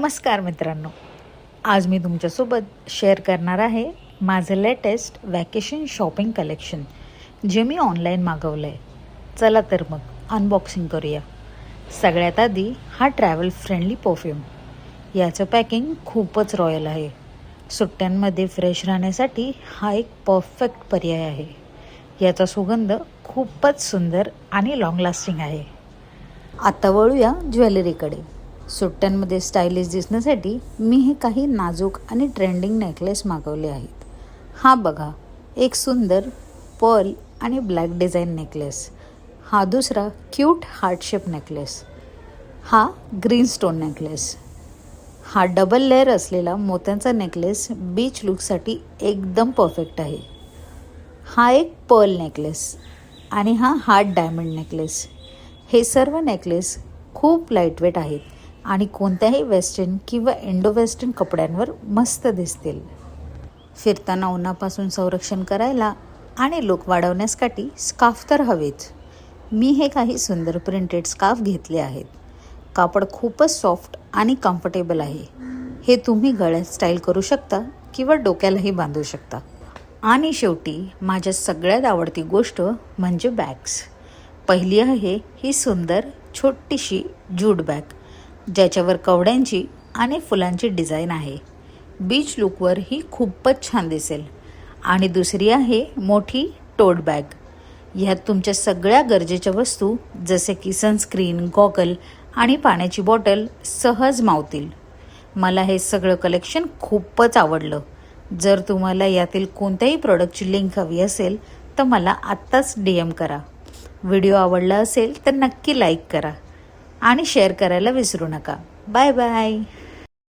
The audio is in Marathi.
नमस्कार मित्रांनो, आज मी तुमच्यासोबत शेअर करणार आहे माझं लेटेस्ट वॅकेशन शॉपिंग कलेक्शन जे मी ऑनलाईन मागवलं आहे. चला तर मग अनबॉक्सिंग करूया. सगळ्यात आधी हा ट्रॅव्हल फ्रेंडली परफ्यूम. याचं पॅकिंग खूपच रॉयल आहे. सुट्ट्यांमध्ये फ्रेश राहण्यासाठी हा एक परफेक्ट पर्याय आहे. याचा सुगंध खूपच सुंदर आणि लाँग लास्टिंग आहे. आता वळूया ज्वेलरीकडे. सुट्ट्यांमध्ये स्टायलिश दिसण्यासाठी मी हे काही नाजूक आणि ट्रेंडिंग नेकलेस मागवले आहेत. हा बघा, एक सुंदर पर्ल आणि ब्लॅक डिझाईन नेकलेस. हा दुसरा क्यूट हार्ट शेप नेकलेस. हा ग्रीन स्टोन नेकलेस. हा डबल लेअर असलेला मोत्यांचा नेकलेस बीच लुकसाठी एकदम परफेक्ट आहे. हा एक पर्ल नेकलेस आणि हा हार्ट डायमंड नेकलेस. हे सर्व नेकलेस खूप लाईटवेट आहेत आणि कोणत्याही वेस्टर्न किंवा इंडो वेस्टर्न कपड्यांवर मस्त दिसतील. फिरताना उन्हापासून संरक्षण करायला आणि लुक वाढवण्यासाठी स्कार्फ तर हवेच. मी हे काही सुंदर प्रिंटेड स्कार्फ घेतले आहेत. कापड खूपच सॉफ्ट आणि कम्फर्टेबल आहे. हे तुम्ही गळ्यात स्टाईल करू शकता किंवा डोक्यालाही बांधू शकता. आणि शेवटी माझ्या सगळ्यात आवडती गोष्ट म्हणजे बॅग्स. पहिली आहे ही सुंदर छोटीशी ज्यूट बॅग ज्याच्यावर कवड्यांची आणि फुलांची डिझाईन आहे. बीच लुकवर ही खूपच छान दिसेल. आणि दुसरी आहे मोठी टोट बॅग. ह्यात तुमच्या सगळ्या गरजेच्या वस्तू जसे की सनस्क्रीन, गॉगल आणि पाण्याची बॉटल सहज मावतील. मला हे सगळं कलेक्शन खूपच आवडलं. जर तुम्हाला यातील कोणत्याही प्रोडक्टची लिंक हवी असेल तर मला आत्ताच DM करा. व्हिडिओ आवडला असेल तर नक्की लाईक करा आणि शेअर करायला विसरू नका. Bye bye.